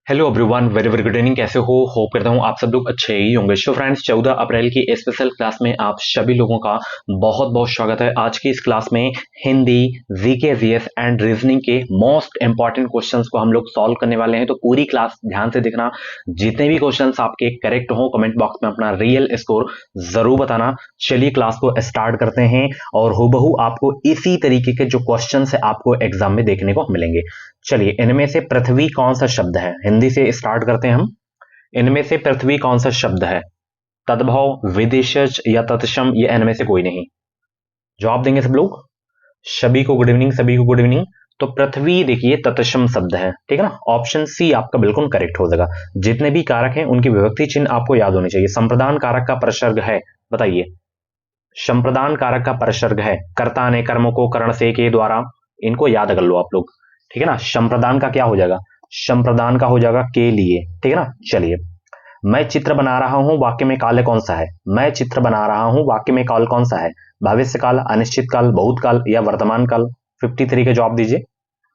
Hello everyone, very very good evening. कैसे हो? Hope करता हूँ आप सब लोग अच्छे ही होंगे। सो फ्रेंड्स, 14 अप्रैल की स्पेशल क्लास में आप सभी लोगों का बहुत बहुत स्वागत है। आज की इस क्लास में Hindi, GK, GS and reasoning के मोस्ट इंपॉर्टेंट क्वेश्चंस को हम लोग सॉल्व करने वाले हैं। तो पूरी क्लास ध्यान से देखना। जितने भी क्वेश्चंस आपके करेक्ट हो, कमेंट बॉक्स में अपना रियल स्कोर जरूर बताना। चलिए क्लास को स्टार्ट करते हैं और हूबहू आपको इसी तरीके के जो क्वेश्चन है आपको एग्जाम में देखने को मिलेंगे। चलिए, इनमें से पृथ्वी कौन सा शब्द है? हिंदी से स्टार्ट करते हैं हम। इनमें से पृथ्वी कौन सा शब्द है? तद्भव, विदेशज या तत्सम? ये इनमें से कोई नहीं। जवाब देंगे सब लोग। सभी को गुड इवनिंग, सभी को गुड इवनिंग। तो पृथ्वी देखिए तत्सम शब्द है, ठीक है ना। ऑप्शन सी आपका बिल्कुल करेक्ट हो जाएगा। जितने भी कारक हैं उनकी विभक्ति चिन्ह आपको याद होने चाहिए। संप्रदान कारक का परसर्ग है, बताइए। संप्रदान कारक का परसर्ग है। कर्ता ने कर्म को करण से के द्वारा, इनको याद कर लो आप लोग, ठीक है ना। संप्रदान का क्या हो जाएगा? संप्रदान का हो जाएगा के लिए, ठीक है ना। चलिए, मैं चित्र बना रहा हूं वाक्य में काल कौन सा है? मैं चित्र बना रहा हूं वाक्य में काल कौन सा है? भविष्य काल, अनिश्चित काल, भूतकाल या वर्तमान काल? 53 का जवाब दीजिए।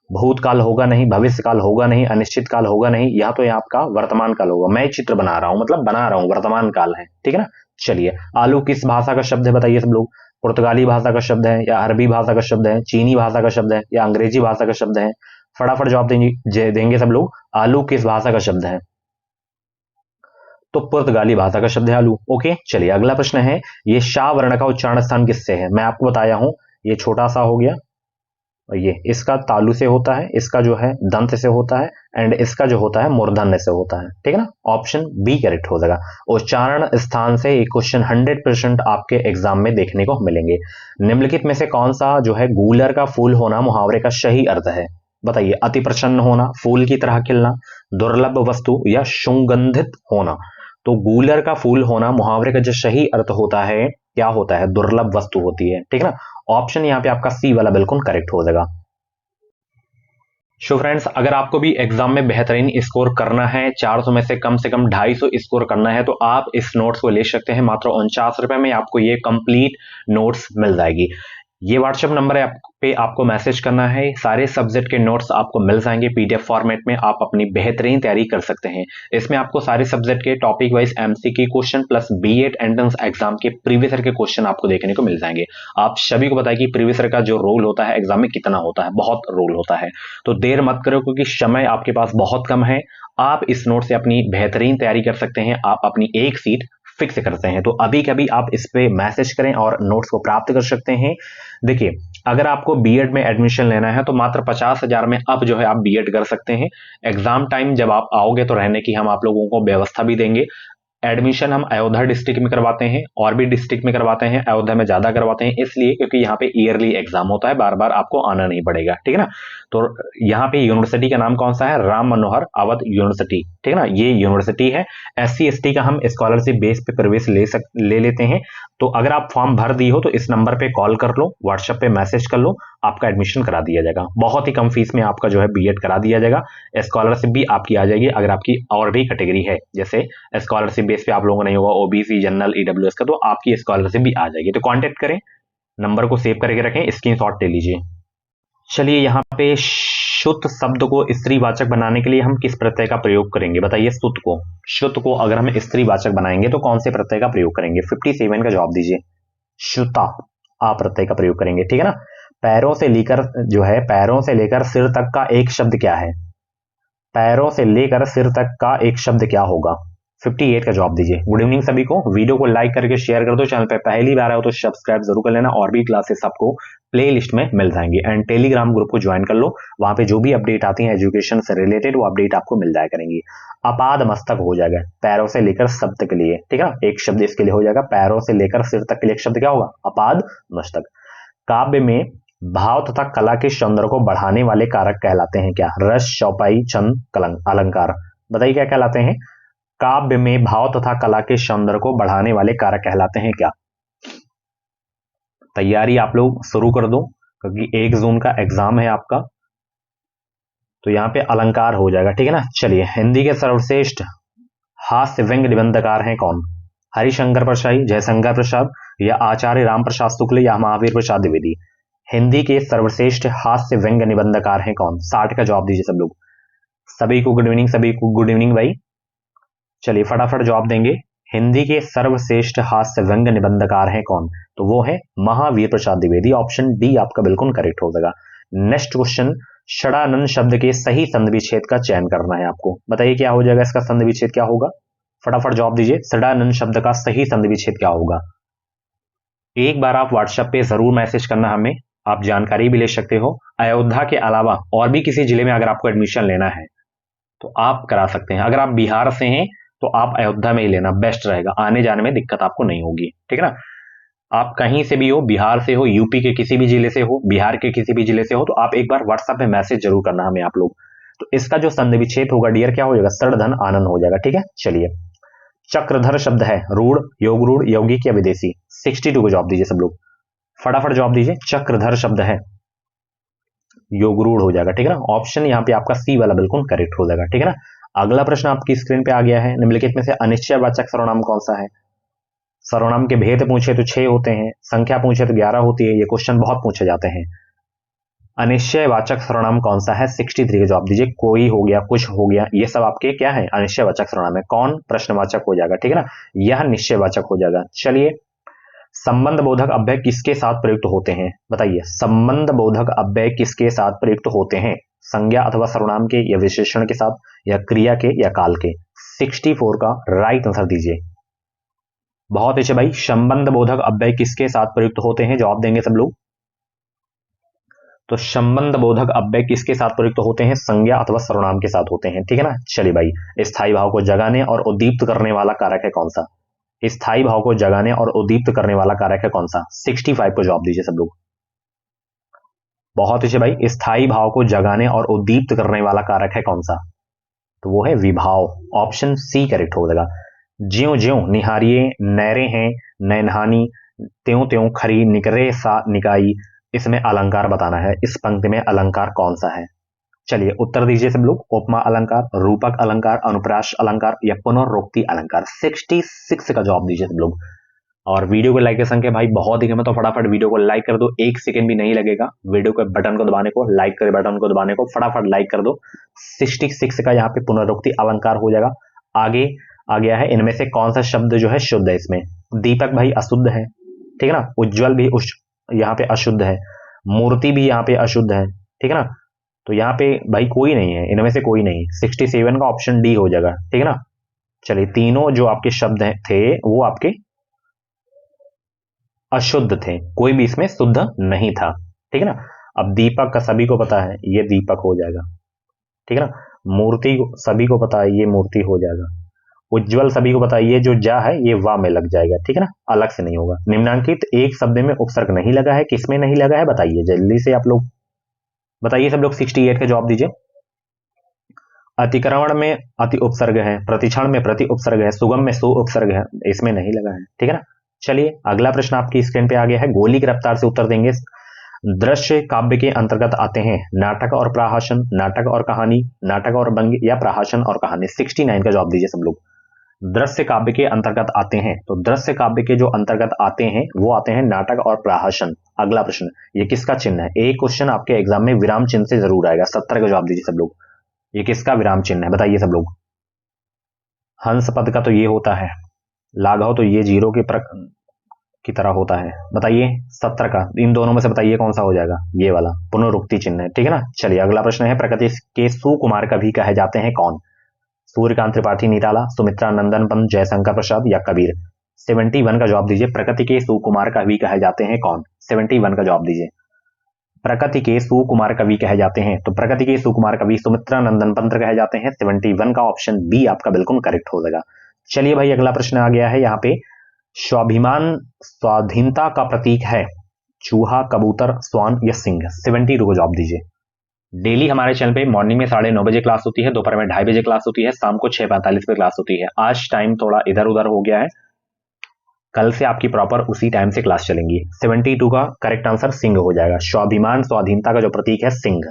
भूतकाल होगा नहीं, भविष्य काल होगा नहीं, अनिश्चित काल होगा नहीं, या तो ये आपका वर्तमान काल होगा। मैं चित्र बना रहा हूं मतलब बना रहा हूं, वर्तमान काल है, ठीक है ना। चलिए, आलू किस भाषा का शब्द है? बताइए सब लोग। पुर्तगाली भाषा का शब्द है या अरबी भाषा का शब्द है, चीनी भाषा का शब्द है या अंग्रेजी भाषा का शब्द है? फटाफट जवाब देंगे सब लोग। आलू किस भाषा का शब्द है? तो पुर्तगाली भाषा का शब्द है आलू। ओके, चलिए अगला प्रश्न है, ये शाह वर्ण का उच्चारण स्थान किससे है? मैं आपको बताया हूं, ये छोटा सा हो गया, और ये इसका तालु से होता है, इसका जो है दंत से होता है, एंड इसका जो होता है मूर्धन्य से होता है, ठीक है ना। ऑप्शन बी करेक्ट हो जाएगा। उच्चारण स्थान से एक क्वेश्चन 100% आपके एग्जाम में देखने को मिलेंगे। निम्नलिखित में से कौन सा जो है गूलर का फूल होना मुहावरे का सही अर्थ है? बताइए। अति प्रसन्न होना, फूल की तरह खिलना, दुर्लभ वस्तु या सुगंधित होना? तो गूलर का फूल होना मुहावरे का जो सही अर्थ होता है क्या होता है? दुर्लभ वस्तु होती है, ठीक है ना। ऑप्शन यहाँ पे आपका सी वाला बिल्कुल करेक्ट हो जाएगा। सो फ्रेंड्स, अगर आपको भी एग्जाम में बेहतरीन स्कोर करना है, 400 में से कम 250 स्कोर करना है, तो आप इस नोट्स को ले सकते हैं। मात्र 49 रुपए में आपको ये कंप्लीट नोट्स मिल जाएगी। ये व्हाट्सएप नंबर है पे आपको मैसेज करना है। सारे सब्जेक्ट के नोट्स आपको मिल जाएंगे पीडीएफ फॉर्मेट में। आप अपनी बेहतरीन तैयारी कर सकते हैं। इसमें आपको सारे सब्जेक्ट के topic wise MCQ question plus BEd entrance exam के प्रीवियस ईयर के क्वेश्चन आपको देखने को मिल जाएंगे। आप सभी को पता है कि प्रीवियस ईयर का जो रोल होता है एग्जाम में कितना होता है, बहुत रोल होता है। तो देर मत करो, क्योंकि समय आपके पास बहुत कम है। आप इस नोट से अपनी बेहतरीन तैयारी कर सकते हैं। आप अपनी एक सीट फिक्स करते हैं। तो अभी कभी आप इस पे मैसेज करें और नोट्स को प्राप्त कर सकते हैं। देखिए, अगर आपको बीएड में एडमिशन लेना है तो मात्र 50,000 में अब जो है आप बीएड कर सकते हैं। एग्जाम टाइम जब आप आओगे तो रहने की हम आप लोगों को व्यवस्था भी देंगे। एडमिशन हम अयोध्या डिस्ट्रिक्ट में करवाते हैं और भी डिस्ट्रिक्ट में करवाते हैं। अयोध्या में ज्यादा करवाते हैं इसलिए क्योंकि यहाँ पे ईयरली एग्जाम होता है, बार बार आपको आना नहीं पड़ेगा, ठीक है ना। तो यहाँ पे यूनिवर्सिटी का नाम कौन सा है? राम मनोहर अवध यूनिवर्सिटी, ठीक है ना। ये यूनिवर्सिटी है। SC ST का हम स्कॉलरशिप बेस पे प्रवेश ले लेते हैं। तो अगर आप फॉर्म भर दी हो तो इस नंबर पे कॉल कर लो, व्हाट्सएप पे मैसेज कर लो, आपका एडमिशन करा दिया जाएगा। बहुत ही कम फीस में आपका जो है बीएड करा दिया जाएगा। स्कॉलरशिप भी आपकी आ जाएगी अगर आपकी और भी कैटेगरी है, जैसे स्कॉलरशिप बेस पे आप लोगों को नहीं होगा ओबीसी, जनरल, ईडब्ल्यूएस का, तो आपकी स्कॉलरशिप भी आ जाएगी। तो कांटेक्ट करें, नंबर को सेव करके रखें, स्क्रीनशॉट ले लीजिए। चलिए, यहाँ पे शुद्ध शब्द को स्त्रीवाचक बनाने के लिए हम किस प्रत्यय का प्रयोग करेंगे? बताइए। शुद्ध को अगर हम स्त्रीवाचक बनाएंगे तो कौन से प्रत्यय का प्रयोग करेंगे? 57 का जवाब दीजिए। शुता, आ प्रत्यय का प्रयोग करेंगे, ठीक है ना। पैरों से लेकर जो है, पैरों से लेकर सिर तक का एक शब्द क्या है? पैरों से लेकर सिर तक का एक शब्द क्या होगा? 58 का जवाब दीजिए। गुड इवनिंग सभी को। वीडियो को लाइक करके शेयर कर दो। चैनल पे पहली बार आए हो तो सब्सक्राइब जरूर कर लेना। और भी क्लासेस आपको प्ले लिस्ट में मिल जाएंगी। एंड टेलीग्राम ग्रुप को ज्वाइन कर लो, वहां पे जो भी अपडेट आती है एजुकेशन से रिलेटेड वो अपडेट आपको मिल जाया करेंगी। अपाद मस्तक हो जाएगा पैरों से लेकर शब्द के लिए, ठीक है। एक शब्द इसके लिए हो जाएगा। पैरों से लेकर सिर तक के लिए एक शब्द क्या होगा? अपाद मस्तक। काव्य में भाव तथा कला के सौंदर्य को बढ़ाने वाले कारक कहलाते हैं क्या? रस, चौपाई, छंद, कलंक, अलंकार। बताइए क्या कहलाते हैं? काव्य में भाव तथा कला के सौंदर्य को बढ़ाने वाले कारक कहलाते हैं क्या? तैयारी आप लोग शुरू कर दो, क्योंकि 1 जून का एग्जाम है आपका। तो यहाँ पे अलंकार हो जाएगा, ठीक है ना। चलिए, हिंदी के सर्वश्रेष्ठ हास्य व्यंग निबंधकार हैं कौन? हरिशंकर परशाई, जयशंकर प्रसाद, या आचार्य राम प्रसाद शुक्ल, या महावीर प्रसाद द्विवेदी? हिंदी के सर्वश्रेष्ठ हास्य व्यंग निबंधकार हैं कौन? 60 का जवाब दीजिए सब लोग। सभी को गुड इवनिंग, सभी को गुड इवनिंग भाई। चलिए फटाफट जवाब देंगे। हिंदी के सर्वश्रेष्ठ हास्य व्यंग निबंधकार हैं कौन? तो वो है महावीर प्रसाद द्विवेदी। ऑप्शन डी आपका बिल्कुल करेक्ट हो जाएगा। नेक्स्ट क्वेश्चन, षडानन शब्द के सही संधि विच्छेद का चयन करना है आपको। बताइए क्या हो जाएगा, इसका संधि विच्छेद क्या होगा? फटाफट जवाब दीजिए। षडानन शब्द का सही संधि विच्छेद क्या होगा? एक बार आप व्हाट्सएप पे जरूर मैसेज करना हमें, आप जानकारी भी ले सकते हो। अयोध्या के अलावा और भी किसी जिले में अगर आपको एडमिशन लेना है तो आप करा सकते हैं। अगर आप बिहार से हैं तो आप अयोध्या में ही लेना बेस्ट रहेगा, आने जाने में दिक्कत आपको नहीं होगी, ठीक है ना। आप कहीं से भी हो, बिहार से हो, यूपी के किसी भी जिले से हो, बिहार के किसी भी जिले से हो, तो आप एक बार व्हाट्सएप पे मैसेज जरूर करना हमें आप लोग। तो इसका जो संधि विच्छेद होगा डियर क्या हो जाएगा? षडधन आनंद हो जाएगा, ठीक है। चलिए, चक्रधर शब्द है रूढ़, योग रूढ़, यौगिक या विदेशी? 62 को जवाब दीजिए सब लोग, फटाफट जवाब दीजिए। चक्रधर शब्द है योग रूढ़ हो जाएगा, ठीक है ना। ऑप्शन यहाँ पे आपका सी वाला बिल्कुल करेक्ट हो जाएगा, ठीक है ना। अगला प्रश्न आपकी स्क्रीन पे आ गया है। निम्नलिखित में से अनिश्चयवाचक सर्वनाम कौन सा है? सर्वनाम के भेद पूछे तो 6 होते हैं, संख्या पूछे तो 11 होती है। ये क्वेश्चन बहुत पूछे जाते हैं। अनिश्चयवाचक सर्वनाम कौन सा है? 63 का जवाब दीजिए। कोई हो गया, कुछ हो गया, ये सब आपके क्या है? अनिश्चयवाचक सर्वनाम है। कौन प्रश्नवाचक हो जाएगा, ठीक है ना। यह निश्चयवाचक हो जाएगा। चलिए, संबंध बोधक अव्यय किसके साथ प्रयुक्त होते हैं? बताइए, संबंध बोधक अव्यय किसके साथ प्रयुक्त होते हैं? संज्ञा अथवा सर्वनाम के, या विशेषण के साथ, या क्रिया के, या काल के? 64 का राइट आंसर दीजिए। बहुत अच्छे भाई। संबंध बोधक अव्यय किसके साथ प्रयुक्त होते हैं? जवाब देंगे सब लोग। तो संबंध बोधक अव्यय किसके साथ प्रयुक्त होते हैं? संज्ञा अथवा सर्वनाम के साथ होते हैं, ठीक है ना। चलिए भाई, स्थायी भाव को जगाने और उद्दीप्त करने वाला कारक है कौन सा? स्थायी भाव को जगाने और उद्दीप्त करने वाला कारक है कौन सा? 65 को जवाब दीजिए सब लोग। बहुत अच्छे भाई। स्थायी भाव को जगाने और उद्दीप्त करने वाला कारक है कौन सा? तो वो है विभाव। ऑप्शन सी करेक्ट हो जाएगा। ज्यों ज्यों निहारिये नैरे हैं नैनहानी, त्यों त्यों खरी निकरे सा निकाई, इसमें अलंकार बताना है। इस पंक्ति में अलंकार कौन सा है? चलिए उत्तर दीजिए सब लोग। उपमा अलंकार, रूपक अलंकार, अनुप्रास अलंकार, या पुनरोक्ति अलंकार? 66 का जवाब दीजिए सब लोग। और वीडियो को लाइक की संख्या भाई बहुत ही कम है, तो फटाफट वीडियो को लाइक कर दो। 1 सेकंड भी नहीं लगेगा वीडियो के बटन को दबाने को, लाइक करे बटन को दबाने को, फटाफट लाइक कर दो। 66 का यहाँ पे पुनरोक्ति अलंकार हो जाएगा। आगे आ गया है, इनमें से कौन सा शब्द जो है शुद्ध है? इसमें दीपक भाई अशुद्ध है, ठीक है ना। उज्ज्वल भी यहाँ पे अशुद्ध है, मूर्ति भी यहाँ पे अशुद्ध है, ठीक है ना। तो यहाँ पे भाई कोई नहीं है, इनमें से कोई नहीं। 67 का ऑप्शन डी हो जाएगा, ठीक है ना। चलिए, तीनों जो आपके शब्द थे वो आपके अशुद्ध थे, कोई भी इसमें शुद्ध नहीं था, ठीक है ना। अब दीपक का सभी को पता है, ये दीपक हो जाएगा, ठीक है ना। मूर्ति सभी को पता है, ये मूर्ति हो जाएगा। उज्ज्वल सभी को पता है, ये जो जा है ये वा में लग जाएगा, ठीक है ना, अलग से नहीं होगा। निम्नांकित एक शब्द में उपसर्ग नहीं लगा है, किसमें नहीं लगा है? बताइए जल्दी से आप लोग, बताइए सब लोग। 68 का जवाब दीजिए। अतिक्रमण में अति उपसर्ग है, प्रतिक्षण में प्रति उपसर्ग है, सुगम में सु उपसर्ग है, इसमें नहीं लगा है, ठीक है ना। चलिए, अगला प्रश्न आपकी स्क्रीन पे आ गया है। गोली की रफ्तार से उत्तर देंगे। दृश्य काव्य के अंतर्गत आते हैं नाटक और प्रहसन, नाटक और कहानी, नाटक और व्यंग्य, या प्रहसन और कहानी? 69 का जवाब दीजिए सब लोग। दृश्य काव्य के अंतर्गत आते हैं, तो दृश्य काव्य के जो अंतर्गत आते हैं वो आते हैं नाटक और प्रहसन। अगला प्रश्न, ये किसका चिन्ह है? एक क्वेश्चन आपके एग्जाम में विराम चिन्ह से जरूर आएगा। 70 का जवाब दीजिए सब लोग। ये किसका विराम चिन्ह है? बताइए सब लोग। हंस पद का तो ये होता है, लाघव तो ये जीरो की तरह होता है। बताइए 70 का, इन दोनों में से बताइए कौन सा हो जाएगा? ये वाला पुनरुक्ति चिन्ह है, ठीक है ना। चलिए, अगला प्रश्न है, प्रकृति के सुकुमार कवि कहे जाते हैं कौन? सूर्यकांत त्रिपाठी निराला, सुमित्रा नंदन पंत, जयशंकर प्रसाद, या कबीर? 71 का जवाब दीजिए। प्रकृति के सुकुमार कवि कहे जाते हैं कौन? 71 का जवाब दीजिए। प्रकृति के सुकुमार कवि कहे जाते हैं, तो प्रकृति के सुकुमार कवि सुमित्रा नंदन पंत कहे जाते हैं। 71 का ऑप्शन बी आपका बिल्कुल करेक्ट हो जाएगा। चलिए भाई, अगला प्रश्न आ गया है यहाँ पे। स्वाभिमान स्वाधीनता का प्रतीक है चूहा, कबूतर, स्वान, या सिंह? 72 को जवाब दीजिए। डेली हमारे चैनल पे मॉर्निंग में 9:30 बजे क्लास होती है, दोपहर में 2:30 बजे क्लास होती है, शाम को 6:45 पे क्लास होती है। आज टाइम थोड़ा इधर उधर हो गया है, कल से आपकी प्रॉपर उसी टाइम से क्लास चलेंगी। 72 का करेक्ट आंसर सिंह हो जाएगा। स्वाभिमान स्वाधीनता का जो प्रतीक है सिंह।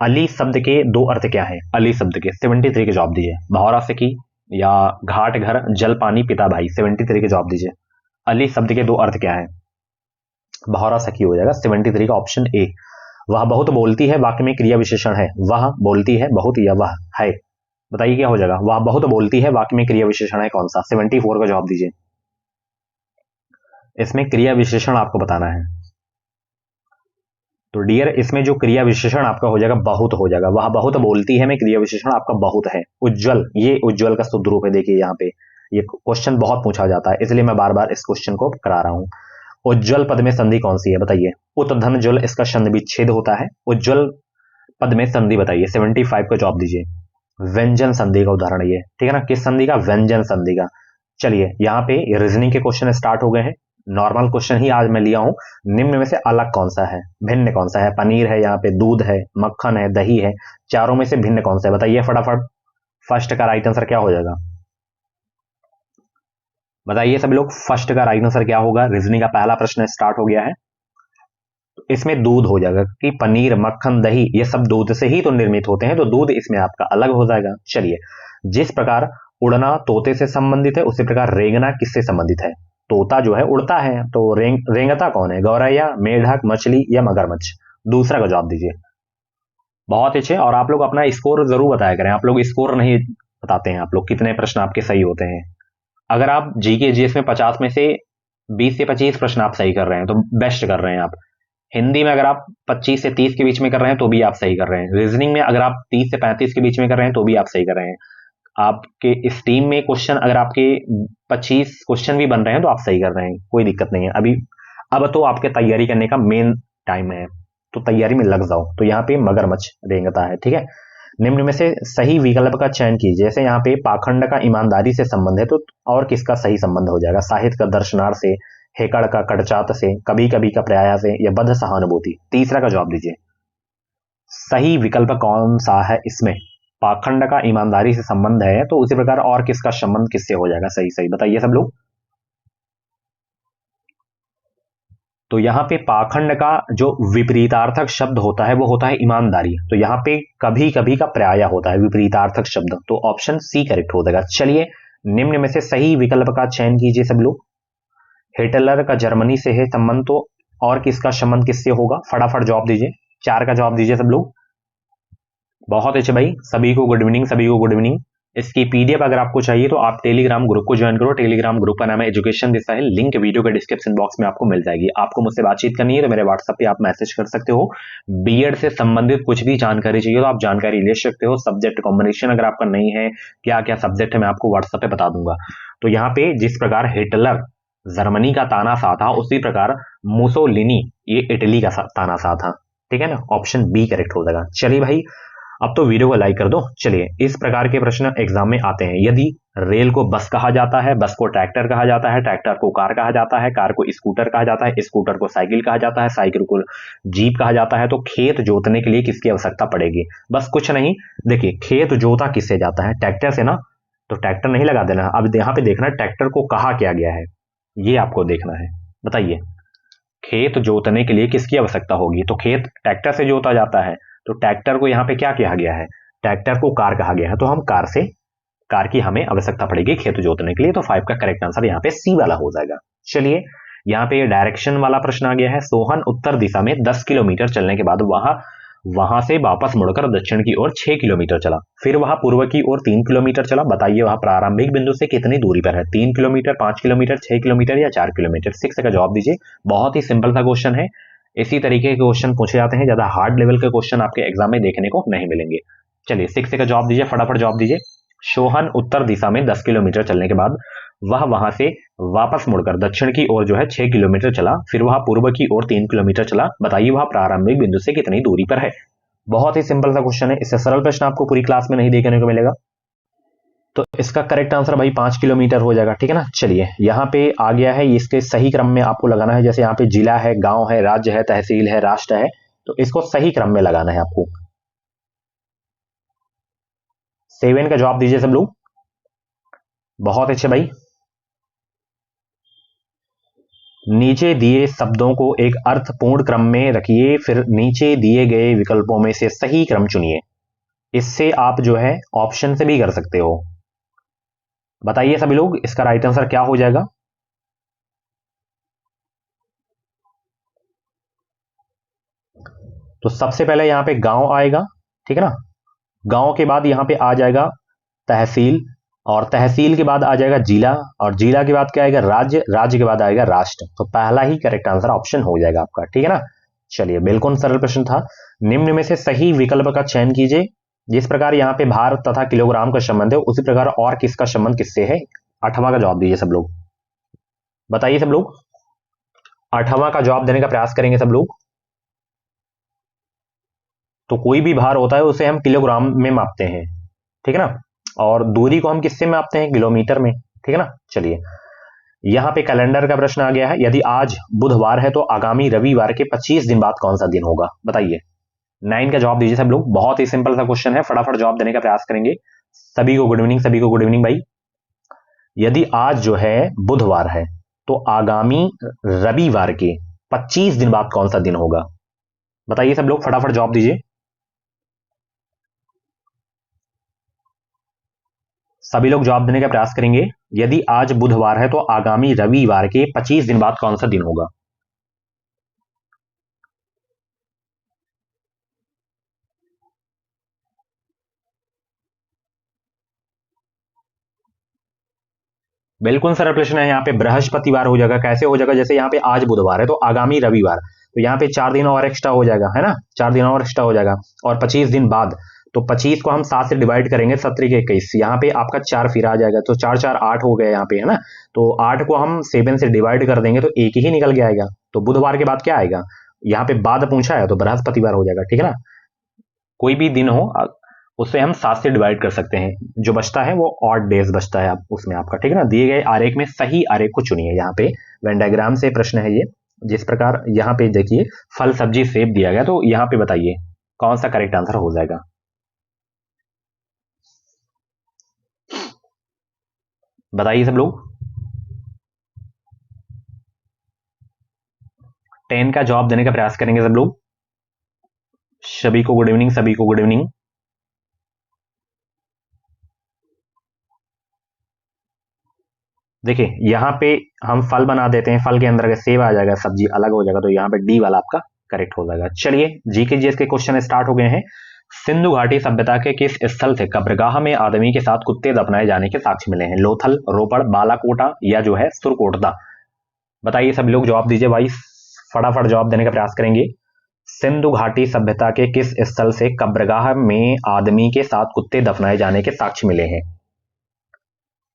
अली शब्द के दो अर्थ क्या है? अली शब्द के 73 के जवाब दीजिए। भावरा सखी, या घाट घर, जल पानी, पिता भाई? 73 के जवाब दीजिए। अली शब्द के दो अर्थ क्या है? भावरा सखी हो जाएगा। 73 का ऑप्शन ए। वह बहुत बोलती है वाक्य में क्रिया विशेषण है, वह बोलती है बहुत या वह है, बताइए क्या हो जाएगा। वह बहुत बोलती है वाक्य में क्रिया विशेषण है कौन सा, 74 का जवाब दीजिए। इसमें क्रिया विशेषण आपको बताना है। तो डियर इसमें जो क्रिया विशेषण आपका हो जाएगा बहुत हो जाएगा। वह बहुत बोलती है में क्रिया विशेषण आपका बहुत है। उज्जवल, ये उज्जवल का शुद्ध रूप है। देखिए यहाँ पे ये क्वेश्चन बहुत पूछा जाता है, इसलिए मैं बार बार इस क्वेश्चन को करा रहा हूं। उज्जवल पद में संधि कौन सी है, बताइए। उत धन जल, इसका छंद विच्छेद होता है। उज्जवल पद में संधि बताइए, 75 का जवाब दीजिए। व्यंजन संधि का उदाहरण ये, ठीक है ना। किस संधि का, व्यंजन संधि का। चलिए यहाँ पे रीजनिंग के क्वेश्चन स्टार्ट हो गए हैं। नॉर्मल क्वेश्चन ही आज मैं लिया हूं। निम्न में से अलग कौन सा है, भिन्न कौन सा है। पनीर है, यहाँ पे दूध है, मक्खन है, दही है, चारों में से भिन्न कौन सा है, बताइए फटाफट। फर्स्ट का राइट आंसर क्या हो जाएगा, बताइए सभी लोग। फर्स्ट का राइट आंसर क्या होगा। रीजनिंग का पहला प्रश्न स्टार्ट हो गया है। इसमें दूध हो जाएगा कि पनीर, मक्खन, दही ये सब दूध से ही तो निर्मित होते हैं, तो दूध इसमें आपका अलग हो जाएगा। चलिए, जिस प्रकार उड़ना तोते से संबंधित है, उसी प्रकार रेंगना किससे संबंधित है। तोता जो है उड़ता है, तो रेंगता कौन है, गौरैया, मेढक, मछली या मगरमच्छ। दूसरा का जवाब दीजिए। बहुत अच्छे। और आप लोग अपना स्कोर जरूर बताया करें। आप लोग स्कोर नहीं बताते हैं, आप लोग कितने प्रश्न आपके सही होते हैं। अगर आप जीके जीएस में 50 में से 20 से 25 प्रश्न आप सही कर रहे हैं तो बेस्ट कर रहे हैं आप। हिंदी में अगर आप 25 से 30 के बीच में कर रहे हैं तो भी आप सही कर रहे हैं। रीजनिंग में अगर आप 30 से 35 के बीच में कर रहे हैं तो भी आप सही कर रहे हैं। आपके इस टीम में क्वेश्चन अगर आपके 25 क्वेश्चन भी बन रहे हैं तो आप सही कर रहे हैं, कोई दिक्कत नहीं है। अभी अब तो आपके तैयारी करने का मेन टाइम है, तो तैयारी में लग जाओ। तो यहाँ पे मगरमच्छ रेंगता है, ठीक है। निम्न में से सही विकल्प का चयन कीजिए। जैसे यहाँ पे पाखंड का ईमानदारी से संबंध है, तो और किसका सही संबंध हो जाएगा। साहित्य का दर्शनार से, हेकड़ का कड़चात से, कभी कभी का प्रयाया से, या बद्ध सहानुभूति। तीसरा का जवाब दीजिए। सही विकल्प कौन सा है इसमें। पाखंड का ईमानदारी से संबंध है, तो उसी प्रकार और किसका संबंध किससे हो जाएगा, सही सही बताइए सब लोग। तो यहाँ पे पाखंड का जो विपरीतार्थक शब्द होता है वो होता है ईमानदारी। तो यहाँ पे कभी कभी का पर्याय होता है विपरीतार्थक शब्द, तो ऑप्शन सी करेक्ट हो जाएगा। चलिए, निम्न में से सही विकल्प का चयन कीजिए सब लोग। हिटलर का जर्मनी से है संबंध, तो और किसका संबंध किससे होगा, फटाफट जवाब दीजिए। 4 का जवाब दीजिए सब लोग। बहुत अच्छे भाई, सभी को गुड इवनिंग, सभी को गुड इवनिंग। इसकी पीडीएफ अगर आपको चाहिए तो आप टेलीग्राम ग्रुप को ज्वाइन करो। टेलीग्राम ग्रुप का नाम है एजुकेशन दिशा है, लिंक वीडियो के डिस्क्रिप्शन बॉक्स में आपको मिल जाएगी। आपको मुझसे बातचीत करनी है तो मेरे व्हाट्सएप पे आप मैसेज कर सकते हो। बीएड से संबंधित कुछ भी जानकारी चाहिए तो आप जानकारी ले सकते हो। सब्जेक्ट कॉम्बिनेशन अगर आपका नहीं है, क्या क्या सब्जेक्ट है, मैं आपको व्हाट्सएप पे बता दूंगा। तो यहाँ पे जिस प्रकार हिटलर जर्मनी का तानाशाह था, उसी प्रकार मुसोलिनी ये इटली का तानाशाह था, ठीक है ना। ऑप्शन बी करेक्ट हो जाएगा। चलिए भाई, अब तो वीडियो को लाइक कर दो। चलिए, इस प्रकार के प्रश्न एग्जाम में आते हैं। यदि रेल को बस कहा जाता है, बस को ट्रैक्टर कहा जाता है, ट्रैक्टर को कार कहा जाता है, कार को स्कूटर कहा जाता है, स्कूटर को साइकिल कहा जाता है, साइकिल को जीप कहा जाता है, तो खेत जोतने के लिए किसकी आवश्यकता पड़ेगी। बस कुछ नहीं, देखिए खेत जोता किससे जाता है, ट्रैक्टर से ना। तो ट्रैक्टर नहीं लगा देना। अब यहाँ पे देखना ट्रैक्टर को कहा क्या गया है, ये आपको देखना है। बताइए, खेत जोतने के लिए किसकी आवश्यकता होगी, तो खेत ट्रैक्टर से जोता जाता है। तो ट्रैक्टर को यहाँ पे क्या कहा गया है, ट्रैक्टर को कार कहा गया है, तो हम कार की हमें आवश्यकता पड़ेगी खेत जोतने के लिए। तो 5 का करेक्ट आंसर यहाँ पे सी वाला हो जाएगा। चलिए, यहाँ पे डायरेक्शन वाला प्रश्न आ गया है। सोहन उत्तर दिशा में 10 किलोमीटर चलने के बाद वहां से वापस मुड़कर दक्षिण की ओर 6 किलोमीटर चला, फिर वह पूर्व की ओर 3 किलोमीटर चला। बताइए वह प्रारंभिक बिंदु से कितनी दूरी पर है, 3 किलोमीटर, 5 किलोमीटर, 6 किलोमीटर या 4 किलोमीटर। 6 का जवाब दीजिए। बहुत ही सिंपल सा क्वेश्चन है। इसी तरीके के क्वेश्चन पूछे जाते हैं, ज्यादा हार्ड लेवल के क्वेश्चन आपके एग्जाम में देखने को नहीं मिलेंगे। चलिए, 6 का जवाब दीजिए, फटाफट जवाब दीजिए। सोहन उत्तर दिशा में 10 किलोमीटर चलने के बाद वह वहां से वापस मुड़कर दक्षिण की ओर जो है 6 किलोमीटर चला, फिर वह पूर्व की ओर 3 किलोमीटर चला। बताइए वह प्रारंभिक बिंदु से कितनी दूरी पर है। बहुत ही सिंपल सा क्वेश्चन है। इससे सरल प्रश्न आपको पूरी क्लास में नहीं देखने को मिलेगा। तो इसका करेक्ट आंसर भाई 5 किलोमीटर हो जाएगा, ठीक है ना। चलिए, यहाँ पे आ गया है, इसके सही क्रम में आपको लगाना है। जैसे यहाँ पे जिला है, गांव है, राज्य है, तहसील है, राष्ट्र है, तो इसको सही क्रम में लगाना है आपको। 7 का जवाब दीजिए सब लोग। बहुत अच्छे भाई। नीचे दिए शब्दों को एक अर्थपूर्ण क्रम में रखिए, फिर नीचे दिए गए विकल्पों में से सही क्रम चुनिए। इससे आप जो है ऑप्शन से भी कर सकते हो। बताइए सभी लोग, इसका राइट आंसर क्या हो जाएगा। तो सबसे पहले यहाँ पे गांव आएगा, ठीक है ना। गांव के बाद यहाँ पे आ जाएगा तहसील, और तहसील के बाद आ जाएगा जिला, और जिला के बाद क्या आएगा राज्य, राज्य के बाद आएगा राष्ट्र। तो पहला ही करेक्ट आंसर ऑप्शन हो जाएगा आपका, ठीक है ना। चलिए, बिल्कुल सरल प्रश्न था। निम्न में से सही विकल्प का चयन कीजिए। जिस प्रकार यहाँ पे भार तथा किलोग्राम का संबंध है, उसी प्रकार और किसका संबंध किससे है? 8वां का जवाब दीजिए सब लोग, बताइए सब लोग। 8वां का जवाब देने का प्रयास करेंगे सब लोग। तो कोई भी भार होता है उसे हम किलोग्राम में मापते हैं, ठीक है ना, और दूरी को हम किससे मापते हैं? किलोमीटर में, ठीक है ना। चलिए, यहां पे कैलेंडर का प्रश्न आ गया है। यदि आज बुधवार है तो आगामी रविवार के 25 दिन बाद कौन सा दिन होगा? बताइए। 9 का जवाब दीजिए सब लोग। बहुत ही सिंपल सा क्वेश्चन है, फटाफट जवाब देने का प्रयास करेंगे। सभी को गुड इवनिंग, सभी को गुड इवनिंग भाई। यदि आज जो है बुधवार है तो आगामी रविवार के 25 दिन बाद कौन सा दिन होगा? बताइए सब लोग, फटाफट जवाब दीजिए। सभी लोग जवाब देने का प्रयास करेंगे। यदि आज बुधवार है तो आगामी रविवार के 25 दिन बाद कौन सा दिन होगा? बिल्कुल सरल प्रश्न है। यहाँ पे बृहस्पतिवार हो जाएगा। कैसे हो जाएगा? जैसे यहाँ पे आज बुधवार है तो आगामी रविवार, तो यहाँ पे 4 दिन और एक्स्ट्रा हो जाएगा, है ना, 4 दिन और एक्स्ट्रा हो जाएगा। और 25 दिन बाद, तो 25 को हम 7 से डिवाइड करेंगे, 17 के 21, यहाँ पे आपका 4 फिर आ जाएगा, तो 4 4 8 हो गया यहाँ पे, है ना। तो 8 को हम 7 से डिवाइड कर देंगे तो एक ही निकल के आएगा। तो बुधवार के बाद क्या आएगा? यहाँ पे बाद पूछा है तो बृहस्पतिवार हो जाएगा, ठीक है ना। कोई भी दिन हो उससे हम 7 से डिवाइड कर सकते हैं, जो बचता है वो ऑड डेज बचता है आप उसमें आपका, ठीक है ना। दिए गए आरेख में सही आरेख को चुनिए। यहाँ पे वेन डायग्राम से प्रश्न है ये। जिस प्रकार यहाँ पे देखिए फल सब्जी सेब दिया गया, तो यहाँ पे बताइए कौन सा करेक्ट आंसर हो जाएगा? बताइए सब लोग। 10 का जवाब देने का प्रयास करेंगे सब लोग। सभी को गुड इवनिंग, सभी को गुड इवनिंग। देखिए यहाँ पे हम फल बना देते हैं, फल के अंदर अगर सेब आ जाएगा, सब्जी अलग हो जाएगा, तो यहाँ पे डी वाला आपका करेक्ट हो जाएगा। चलिए, जीके जीएस के क्वेश्चन स्टार्ट हो गए हैं। सिंधु घाटी सभ्यता के किस स्थल से कब्रगाह में आदमी के साथ कुत्ते दफनाए जाने के साक्ष्य मिले हैं? लोथल, रोपड़, बालाकोटा या जो है सुरकोटदा? बताइए सब लोग, जवाब दीजिए भाई, फटाफट जवाब देने का प्रयास करेंगे। सिंधु घाटी सभ्यता के किस स्थल से कब्रगाह में आदमी के साथ कुत्ते दफनाए जाने के साक्ष्य मिले हैं?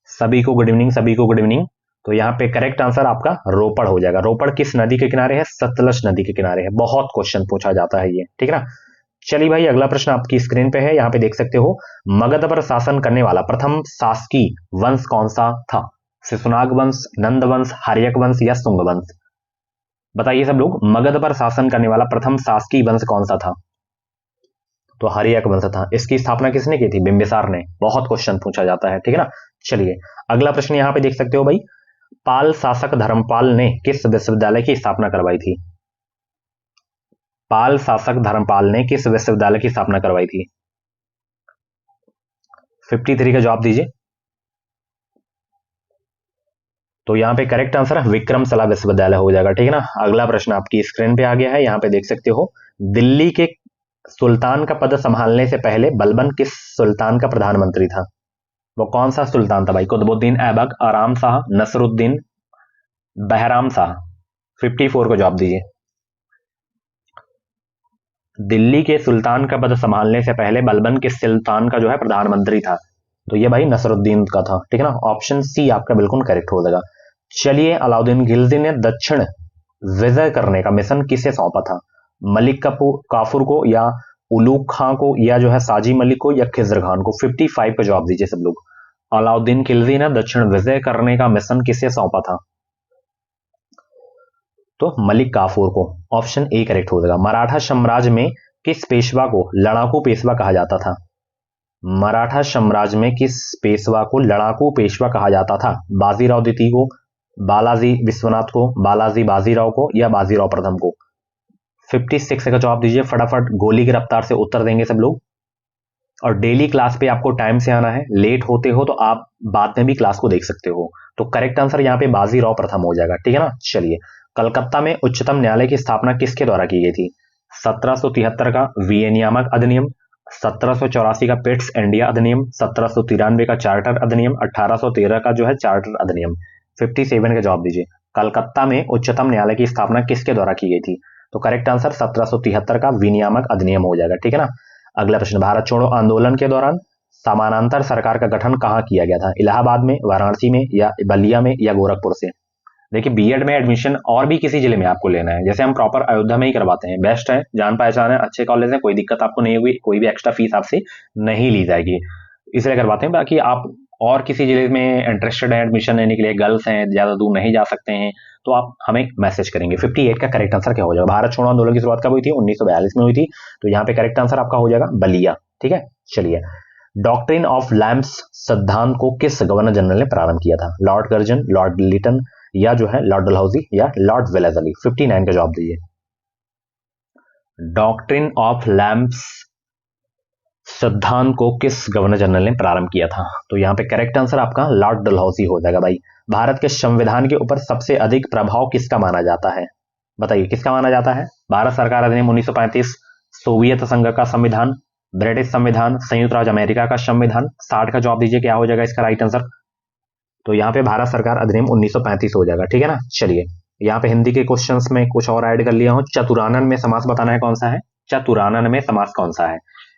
सभी को गुड इवनिंग, सभी को गुड इवनिंग। तो यहाँ पे करेक्ट आंसर आपका रोपड़ हो जाएगा। रोपड़ किस नदी के किनारे है? सतलज नदी के किनारे है। बहुत क्वेश्चन पूछा जाता है ये, ठीक है ना। चलिए भाई, अगला प्रश्न आपकी स्क्रीन पे है, यहाँ पे देख सकते हो। मगध पर शासन करने वाला प्रथम शासकीय वंश कौन सा था? शिशुनाग वंश, नंद वंश, हर्यक वंश या शुंग वंश? बताइए सब लोग। मगध पर शासन करने वाला प्रथम शासकीय वंश कौन सा था? तो हर्यक वंश था। इसकी स्थापना किसने की थी? बिंबिसार ने। बहुत क्वेश्चन पूछा जाता है, ठीक है ना। चलिए, अगला प्रश्न यहाँ पे देख सकते हो भाई। पाल शासक धर्मपाल ने किस विश्वविद्यालय की स्थापना करवाई थी? पाल शासक धर्मपाल ने किस विश्वविद्यालय की स्थापना करवाई थी? 53 का जवाब दीजिए। तो यहाँ पे करेक्ट आंसर विक्रमशिला विश्वविद्यालय हो जाएगा, ठीक है ना। अगला प्रश्न आपकी स्क्रीन पे आ गया है, यहाँ पे देख सकते हो। दिल्ली के सुल्तान का पद संभालने से पहले बलबन किस सुल्तान का प्रधानमंत्री था? वो कौन सा सुल्तान था भाई? कुतुबुद्दीन ऐबक, आराम शाह, नसरुद्दीन, बहराम शाह? 54 को जवाब दीजिए। दिल्ली के सुल्तान का पद संभालने से पहले बलबन किस सुल्तान का जो है प्रधानमंत्री था? तो ये भाई नसरुद्दीन का था, ठीक है ना। ऑप्शन सी आपका बिल्कुल करेक्ट हो जाएगा। चलिए, अलाउद्दीन खिलजी ने दक्षिण विजय करने का मिशन किसे सौंपा था? मलिक काफूर को, या उलूग खां को, या जो है साजी मलिक को, या खिजर खान को? 55 का जवाब दीजिए सब लोग। अलाउद्दीन खिलजी ने दक्षिण विजय करने का मिशन किसे सौंपा था? तो मलिक काफूर को। ऑप्शन ए करेक्ट हो जाएगा। मराठा साम्राज्य में किस पेशवा को लड़ाकू पेशवा कहा जाता था? मराठा साम्राज्य में किस पेशवा को लड़ाकू पेशवा कहा जाता था? बाजीराव द्वितीय को, बालाजी विश्वनाथ को, बालाजी बाजीराव को, या बाजीराव प्रथम को? 56 का जवाब दीजिए फटाफट। गोली की रफ्तार से उत्तर देंगे सब लोग। और डेली क्लास पे आपको टाइम से आना है। लेट होते हो तो आप बाद में भी क्लास को देख सकते हो। तो करेक्ट आंसर यहाँ पे बाजीराव प्रथम हो जाएगा, ठीक है ना। चलिए, कलकत्ता में उच्चतम न्यायालय की स्थापना किसके द्वारा की गई थी? 1773 का वीए नियामक अधिनियम, 1784 का पिट्स इंडिया अधिनियम, 1793 का चार्टर अधिनियम, 1813 का जो है चार्टर अधिनियम। 57 का जवाब दीजिए। कलकत्ता में उच्चतम न्यायालय की स्थापना किसके द्वारा की गई थी? तो करेक्ट आंसर 1773 का विनियामक अधिनियम हो जाएगा, ठीक है ना। अगला प्रश्न, भारत छोड़ो आंदोलन के दौरान समानांतर सरकार का गठन कहाँ किया गया था? इलाहाबाद में, वाराणसी में, या बलिया में, या गोरखपुर से? देखिए, बीएड में एडमिशन और भी किसी जिले में आपको लेना है, जैसे हम प्रॉपर अयोध्या में ही करवाते हैं, बेस्ट है, जान पहचान है, अच्छे कॉलेज है, कोई दिक्कत आपको नहीं होगी, कोई भी एक्स्ट्रा फीस आपसे नहीं ली जाएगी, इसलिए करवाते हैं। बाकी आप और किसी जिले में इंटरेस्टेड है एडमिशन लेने के लिए, गर्ल्स हैं, ज्यादा दूर नहीं जा सकते हैं, तो आप हमें मैसेज करेंगे। 58 का करेक्ट आंसर क्या हो जाएगा? भारत छोड़ो आंदोलन की शुरुआत कब हुई थी? 1942 में हुई थी, तो यहाँ पे करेक्ट आंसर आपका हो जाएगा बलिया, ठीक है। चलिए, डॉक्ट्रिन ऑफ लैम्प्स सिद्धांत को किस गवर्नर जनरल ने प्रारंभ किया था? लॉर्ड कर्जन, लॉर्ड लिटन, या जो है लॉर्ड डलहौजी, या लॉर्ड वेलेस्ली? 59 का जवाब दीजिए। डॉक्ट्रिन ऑफ लैम्प्स सिद्धांत को किस गवर्नर जनरल ने प्रारंभ किया था? तो यहाँ पे करेक्ट आंसर आपका लॉर्ड डलहौजी हो जाएगा भाई। भारत के संविधान के ऊपर सबसे अधिक प्रभाव किसका माना जाता है? बताइए, किसका माना जाता है? भारत सरकार अधिनियम 1935, सोवियत संघ का संविधान, ब्रिटिश संविधान, संयुक्त राज्य अमेरिका का संविधान? 60 का जवाब दीजिए, क्या हो जाएगा इसका राइट आंसर? तो यहाँ पे भारत सरकार अधिनियम 1935 हो जाएगा, ठीक है ना। चलिए, यहाँ पे हिंदी के क्वेश्चंस में कुछ और ऐड कर लिया हूं। चतुरानन में समास बताना है कौन सा है? चतुरानन में समास कौन सा है?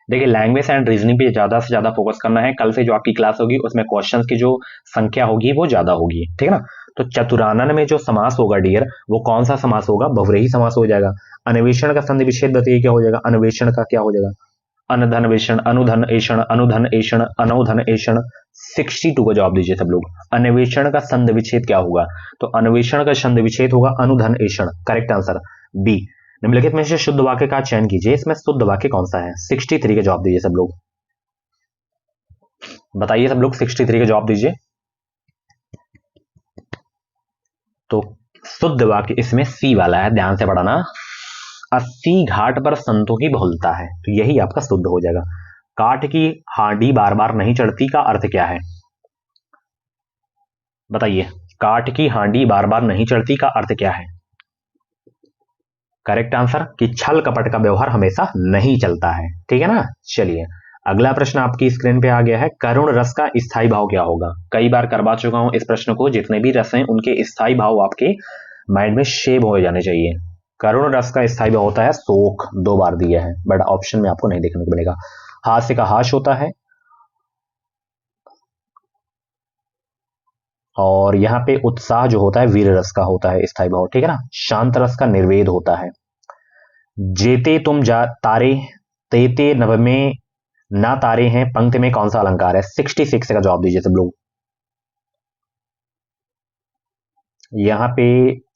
देखिए, लैंग्वेज एंड रीजनिंग पे ज्यादा से ज्यादा फोकस करना है। कल से जो आपकी क्लास होगी उसमें क्वेश्चंस की जो संख्या होगी वो ज्यादा होगी, ठीक है ना। तो चतुरानन में जो समास होगा डियर, वो कौन सा समास होगा? बहुव्रीहि समास हो जाएगा। अन्वेषण का संधि विच्छेद बताइए क्या हो जाएगा? अन्वेषण का क्या हो जाएगा? अनधनवेषण, अनुधन एषण, अनुधन एषण, अनौधन एषण। 62 का जवाब दीजिए सब लोग। अन्वेषण का संधि विच्छेद क्या होगा? तो अन्वेषण का संधि विच्छेद होगा अनुधन एषण, करेक्ट आंसर बी। निम्नलिखित में से शुद्ध वाक्य का चयन कीजिए, इसमें शुद्ध वाक्य कौन सा है? 63 का जवाब दीजिए सब लोग, बताइए सब लोग, 63 का जवाब दीजिए। तो शुद्ध वाक्य इसमें सी वाला है, ध्यान से पढ़ना। 80 घाट पर संतों की बहुलता है, तो यही आपका शुद्ध हो जाएगा। काठ की हांडी बार बार नहीं चढ़ती का अर्थ क्या है? बताइए, काठ की हांडी बार बार नहीं चढ़ती का अर्थ क्या है? करेक्ट आंसर कि छल कपट का व्यवहार हमेशा नहीं चलता है, ठीक है ना। चलिए, अगला प्रश्न आपकी स्क्रीन पे आ गया है। करुण रस का स्थायी भाव क्या होगा? कई बार करवा चुका हूं इस प्रश्न को, जितने भी रस हैं उनके स्थायी भाव आपके माइंड में शेप हो जाने चाहिए। करुण रस का स्थायी भाव होता है शोक, 2 बार दिया है, बट ऑप्शन में आपको नहीं देखने को मिलेगा। हास्य का हाश होता है, और यहाँ पे उत्साह जो होता है वीर रस का होता है स्थायी भाव, ठीक है ना। शांत रस का निर्वेद होता है। जेते तुम जा तारे, तेते नभ में ना तारे हैं, पंक्ति में कौन सा अलंकार है? 66 का जवाब दीजिए सब लोग। यहाँ पे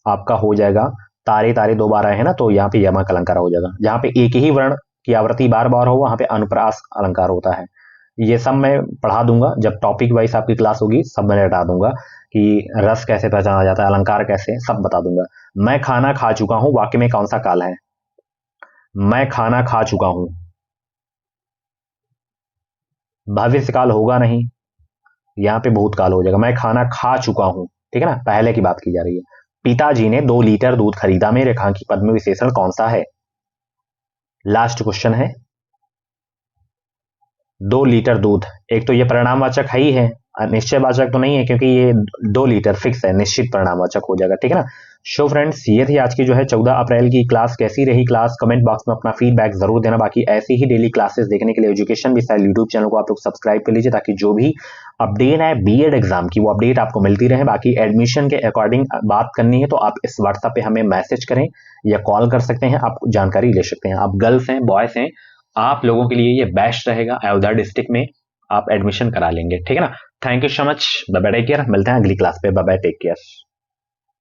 आपका हो जाएगा तारे तारे 2 बार आए हैं ना, तो यहाँ पे यमक अलंकार हो जाएगा। जहां पे एक ही वर्ण की आवृत्ति बार बार हो वहां पे अनुप्रास अलंकार होता है। ये सब मैं पढ़ा दूंगा जब टॉपिक वाइज आपकी क्लास होगी, सब मैं हटा दूंगा कि रस कैसे पहचाना जाता है, अलंकार कैसे, सब बता दूंगा। मैं खाना खा चुका हूं, वाक्य में कौन सा काल है? मैं खाना खा चुका हूं, भविष्य काल होगा नहीं, यहाँ पे भूतकाल हो जाएगा। मैं खाना खा चुका हूं, ठीक है ना, पहले की बात की जा रही है। पिताजी ने 2 लीटर दूध खरीदा में रेखांकी पद में विशेषण कौन सा है? लास्ट क्वेश्चन है। 2 लीटर दूध, एक तो ये परिणामवाचक है ही है, निश्चयवाचक तो नहीं है, क्योंकि ये 2 लीटर फिक्स है, निश्चित परिणामवाचक हो जाएगा, ठीक है ना। सो फ्रेंड्स, ये थी आज की जो है 14 अप्रैल की क्लास। कैसी रही क्लास? कमेंट बॉक्स में अपना फीडबैक जरूर देना। बाकी ऐसी ही डेली क्लासेस देखने के लिए एजुकेशन विस्तार यूट्यूब चैनल को आप लोग सब्सक्राइब कर लीजिए, ताकि जो भी अपडेट है बीएड एग्जाम की, वो अपडेट आपको मिलती रहे। बाकी एडमिशन के अकॉर्डिंग बात करनी है तो आप इस व्हाट्सएप पे हमें मैसेज करें या कॉल कर सकते हैं, आप जानकारी ले सकते हैं। आप गर्ल्स हैं, बॉयज हैं, आप लोगों के लिए ये बेस्ट रहेगा। अयोध्या डिस्ट्रिक्ट में आप एडमिशन करा लेंगे, ठीक है ना। Thank you so much, bye bye, take care. मिलते हैं अगली क्लास पे, बाय बाय, टेक केयर।